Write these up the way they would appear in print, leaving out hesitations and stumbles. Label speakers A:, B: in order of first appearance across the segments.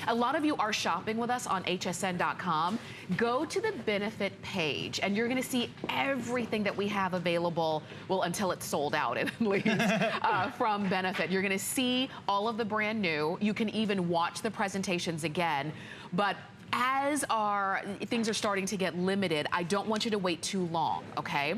A: A lot of you are shopping with us on hsn.com. Go to the benefit page and you're gonna see everything that we have available, well, until it's sold out at least, from Benefit. You're gonna see all of the brand new. You can even watch the presentations again, but as things are starting to get limited, I don't want you to wait too long, okay?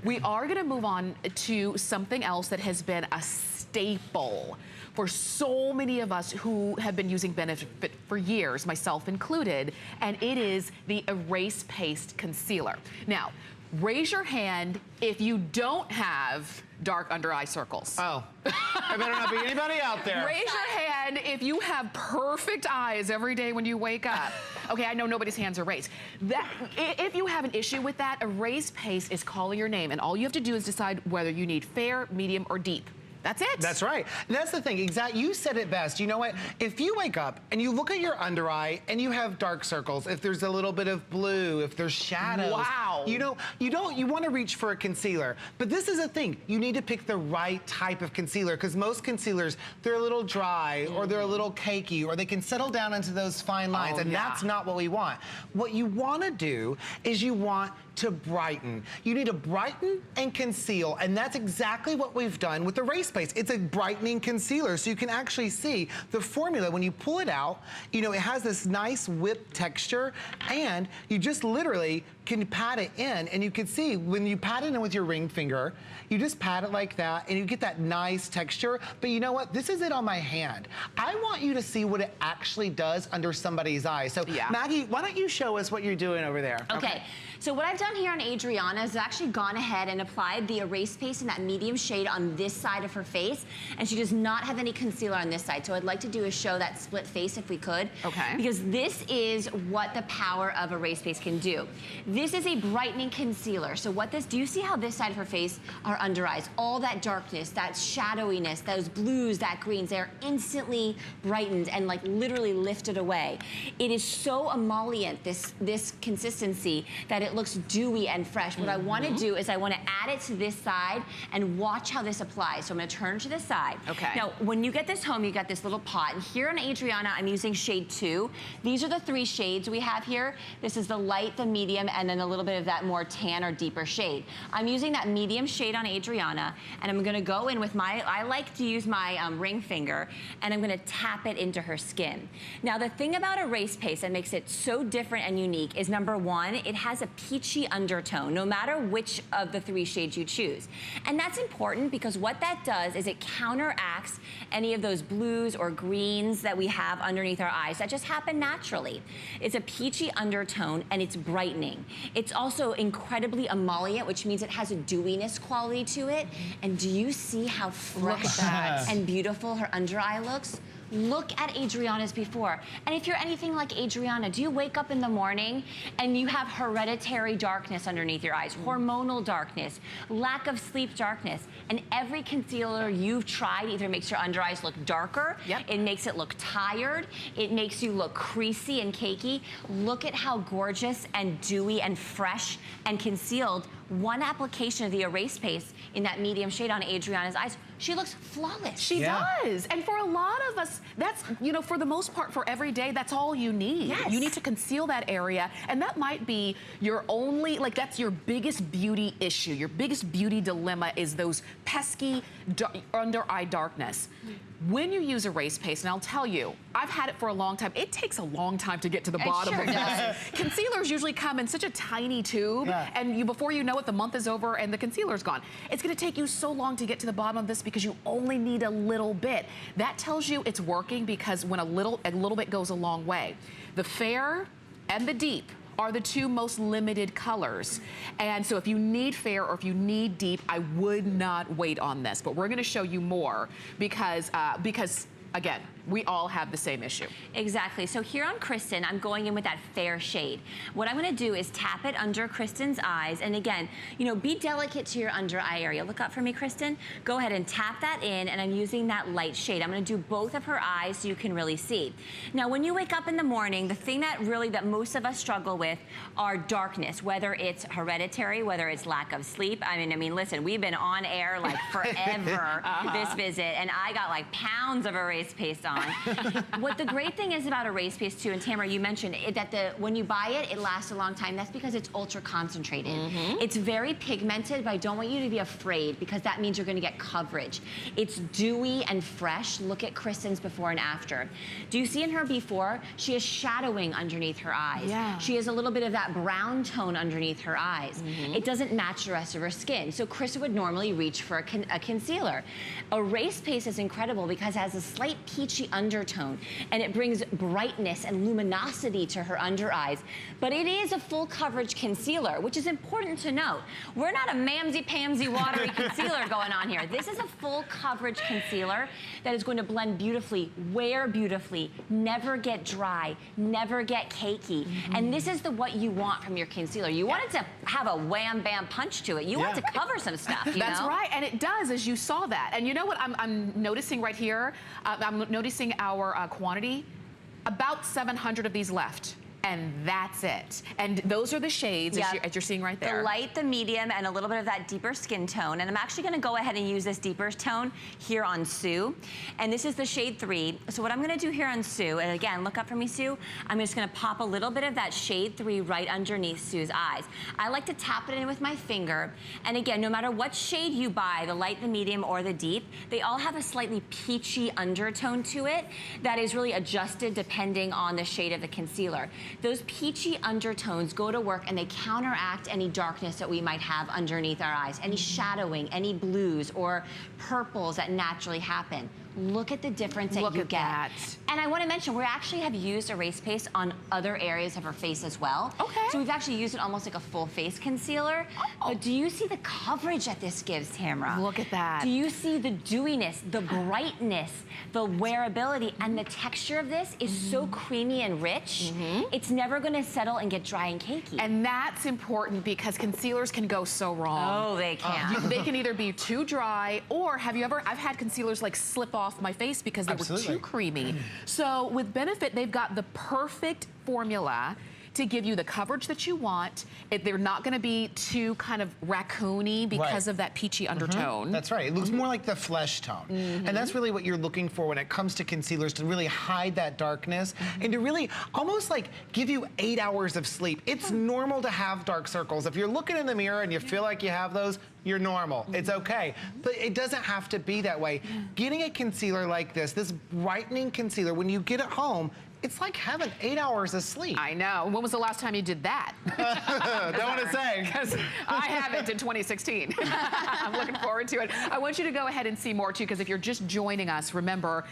A: We are gonna move on to something else that has been a staple for so many of us who have been using Benefit for years, myself included, and it is the Erase Paste Concealer. Now, raise your hand if you don't have dark under eye circles.
B: Oh, there better not be anybody out there.
A: Raise your hand if you have perfect eyes every day when you wake up. Okay, I know nobody's hands are raised. If you have an issue with that, Erase Paste is calling your name, and all you have to do is decide whether you need fair, medium, or deep. That's it.
B: That's right. And that's the thing. Exactly. You said it best. You know what? If you wake up and you look at your under eye and you have dark circles, if there's a little bit of blue, if there's shadows,
A: wow.
B: You want to reach for a concealer. But this is a thing. You need to pick the right type of concealer, because most concealers, they're a little dry or they're a little cakey, or they can settle down into those fine lines, and that's not what we want. What you want to do is you want to brighten. You need to brighten and conceal, and that's exactly what we've done with the Erase Paste. It's a brightening concealer, so you can actually see the formula. When you pull it out, you know, it has this nice whipped texture, and you just literally can pat it in, and you can see when you pat it in with your ring finger, you just pat it like that, and you get that nice texture. But you know what? This is it on my hand. I want you to see what it actually does under somebody's eyes. So Maggie, why don't you show us what you're doing over there?
C: Okay. So what I've done here on Adriana is actually gone ahead and applied the Erase Paste in that medium shade on this side of her face, and she does not have any concealer on this side. So what I'd like to do is show that split face if we could.
A: Okay.
C: Because this is what the power of Erase Paste can do. This is a brightening concealer. So do you see how this side of her face, our under eyes, all that darkness, that shadowiness, those blues, that greens, they're instantly brightened and like literally lifted away. It is so emollient, this consistency, that it looks dewy and fresh. What I want to do is I want to add it to this side and watch how this applies. So I'm going to turn to the side.
A: Okay.
C: Now, when you get this home, you got this little pot. And here on Adriana, I'm using shade 2. These are the 3 shades we have here. This is the light, the medium, and then a little bit of that more tan or deeper shade. I'm using that medium shade on Adriana, and I'm going to go in with I like to use my ring finger, and I'm going to tap it into her skin. Now, the thing about Erase Paste that makes it so different and unique is, number 1, it has a peachy undertone, no matter which of the 3 shades you choose. And that's important because what that does is it counteracts any of those blues or greens that we have underneath our eyes that just happen naturally. It's a peachy undertone, and it's brightening. It's also incredibly emollient, which means it has a dewiness quality to it. And do you see how fresh and beautiful her under eye looks? Look at Adriana's before. And if you're anything like Adriana, do you wake up in the morning and you have hereditary darkness underneath your eyes, hormonal darkness, lack of sleep darkness, and every concealer you've tried either makes your under eyes look darker, it makes it look tired, it makes you look creasy and cakey. Look at how gorgeous and dewy and fresh and concealed one application of the Erase Paste in that medium shade on Adriana's eyes. She looks flawless.
A: She does. And for a lot of us, that's, you know, for the most part, for every day, that's all you need.
C: Yes.
A: You need to conceal that area. And that might be your only, like, that's your biggest beauty issue. Your biggest beauty dilemma is those pesky under eye darkness. When you use Erase Paste, and I'll tell you, I've had it for a long time. It takes a long time to get to the bottom of this. Concealers usually come in such a tiny tube, and before you know it, the month is over and the concealer's gone. It's gonna take you so long to get to the bottom of this because you only need a little bit. That tells you it's working, because when a little bit goes a long way. The fair and the deep are the 2 most limited colors. And so if you need fair or if you need deep, I would not wait on this. But we're gonna show you more because again, we all have the same issue.
C: Exactly. So here on Kristen, I'm going in with that fair shade. What I'm going to do is tap it under Kristen's eyes. And again, you know, be delicate to your under eye area. Look up for me, Kristen. Go ahead and tap that in, and I'm using that light shade. I'm going to do both of her eyes so you can really see. Now, when you wake up in the morning, the thing that most of us struggle with are darkness, whether it's hereditary, whether it's lack of sleep. I mean, listen, we've been on air like forever this visit, and I got like pounds of Erase Paste on on. What the great thing is about erase paste too, and Tamara, you mentioned that when you buy it, it lasts a long time. That's because it's ultra concentrated. It's very pigmented, but I don't want you to be afraid because that means you're gonna get coverage. It's dewy and fresh. Look at Kristen's before and after. Do you see in her before? She has shadowing underneath her eyes.
A: Yeah.
C: She has a little bit of that brown tone underneath her eyes. It doesn't match the rest of her skin. So Kristen would normally reach for a concealer. Erase paste is incredible because it has a slight peachy undertone and it brings brightness and luminosity to her under eyes. But it is a full coverage concealer, which is important to note. We're not a mamsy-pamsy watery concealer going on here. This is a full coverage concealer that is going to blend beautifully, wear beautifully, never get dry, never get cakey. And this is what you want from your concealer. You want it to have a wham bam punch to it. You want it to cover some stuff, you
A: That's
C: know?
A: right, and it does, as you saw that. And you know what I'm noticing right here? I'm noticing our quantity, about 700 of these left. And that's it. And those are the shades as you're seeing right there.
C: The light, the medium, and a little bit of that deeper skin tone. And I'm actually gonna go ahead and use this deeper tone here on Sue. And this is the shade 3. So what I'm gonna do here on Sue, and again, look up for me, Sue. I'm just gonna pop a little bit of that shade 3 right underneath Sue's eyes. I like to tap it in with my finger. And again, no matter what shade you buy, the light, the medium, or the deep, they all have a slightly peachy undertone to it that is really adjusted depending on the shade of the concealer. Those peachy undertones go to work and they counteract any darkness that we might have underneath our eyes, any shadowing, any blues or purples that naturally happen. Look at the difference that you get.
A: That.
C: And I want to mention, we actually have used erase paste on other areas of her face as well.
A: Okay.
C: So we've actually used it almost like a full face concealer. But do you see the coverage that this gives, Tamara?
A: Look at that.
C: Do you see the dewiness, the brightness, the wearability, and the texture of this is so creamy and rich. It's never going to settle and get dry and cakey.
A: And that's important because concealers can go so wrong.
C: Oh, they can.
A: They can either be too dry, or I've had concealers like slip off my face because they were too creamy. So with Benefit, they've got the perfect formula to give you the coverage that you want. They're not gonna be too kind of raccoony because of that peachy undertone.
B: That's right, it looks more like the flesh tone. And that's really what you're looking for when it comes to concealers, to really hide that darkness and to really almost like give you 8 hours of sleep. It's normal to have dark circles. If you're looking in the mirror and you feel like you have those, you're normal, it's okay. But it doesn't have to be that way. Getting a concealer like this brightening concealer, when you get it home, it's like having 8 hours of sleep.
A: I know. When was the last time you did that?
B: Don't want to say.
A: Because I haven't in 2016. I'm looking forward to it. I want you to go ahead and see more too, because if you're just joining us, remember,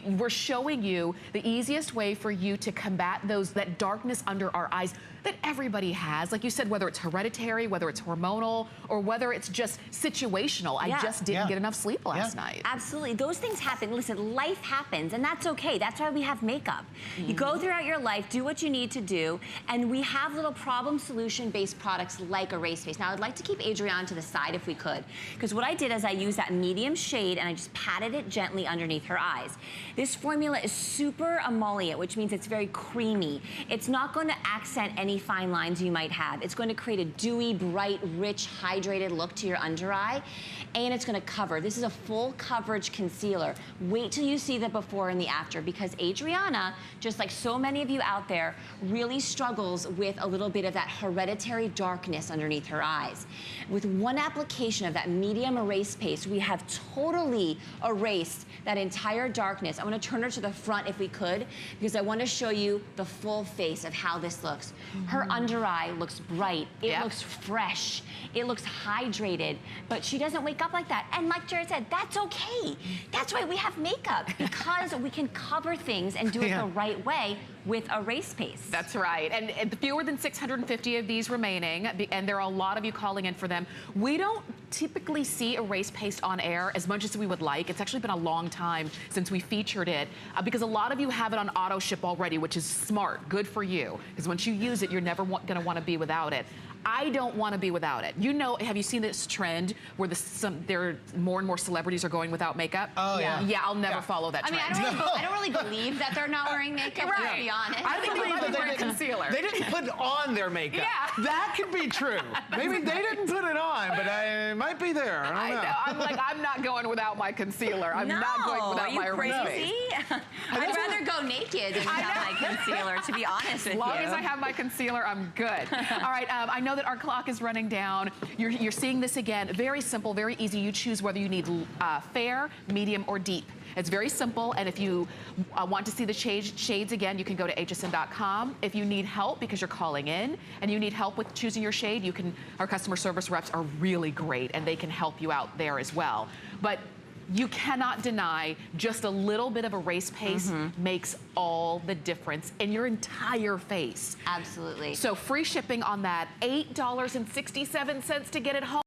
A: we're showing you the easiest way for you to combat that darkness under our eyes that everybody has. Like you said, whether it's hereditary, whether it's hormonal, or whether it's just situational. I just didn't get enough sleep last night.
C: Absolutely, those things happen. Listen, life happens, and that's okay. That's why we have makeup. You go throughout your life, do what you need to do, and we have little problem solution-based products like erase paste. Now, I'd like to keep Adrienne to the side if we could, because what I did is I used that medium shade and I just patted it gently underneath her eyes. This formula is super emollient, which means it's very creamy. It's not going to accent any fine lines you might have. It's going to create a dewy, bright, rich, hydrated look to your under eye, and it's going to cover. This is a full coverage concealer. Wait till you see the before and the after, because Adriana, just like so many of you out there, really struggles with a little bit of that hereditary darkness underneath her eyes. With one application of that medium erase paste, we have totally erased that entire darkness. I want to turn her to the front if we could, because I want to show you the full face of how this looks. Her under eye looks bright. It looks fresh. It looks hydrated, but she doesn't wake up like that. And like Jared said, that's okay. That's why we have makeup, because we can cover things and do it the right way with erase paste.
A: That's right. And fewer than 650 of these remaining, and there are a lot of you calling in for them. We don't typically see erase paste on air as much as we would like. It's actually been a long time since we featured it, because a lot of you have it on auto ship already, which is smart, good for you, because once you use it, you're never gonna want to be without it. I don't want to be without it. You know, have you seen this trend where more and more celebrities are going without makeup?
B: Oh, yeah.
A: Yeah, I'll never follow that trend.
C: I mean, I don't really believe that they're not wearing makeup, to be honest.
A: I think they might be wearing concealer.
B: They didn't put on their makeup.
A: Yeah.
B: That could be true. Maybe they didn't put it on, but it might be there. I don't know.
A: I'm like, I'm not going without my concealer. I'm not going without my erase base.
C: I'd rather go naked than have my concealer, to be honest with you.
A: As long as I have my concealer, I'm good. All right, I know that our clock is running down. You're seeing this again. Very simple, very easy. You choose whether you need fair, medium, or deep. It's very simple, and if you want to see the shades again, you can go to hsn.com. If you need help because you're calling in and you need help with choosing your shade, you can. Our customer service reps are really great, and they can help you out there as well. But you cannot deny just a little bit of erase paste makes all the difference in your entire face.
C: Absolutely.
A: So free shipping on that, $8.67 to get it home.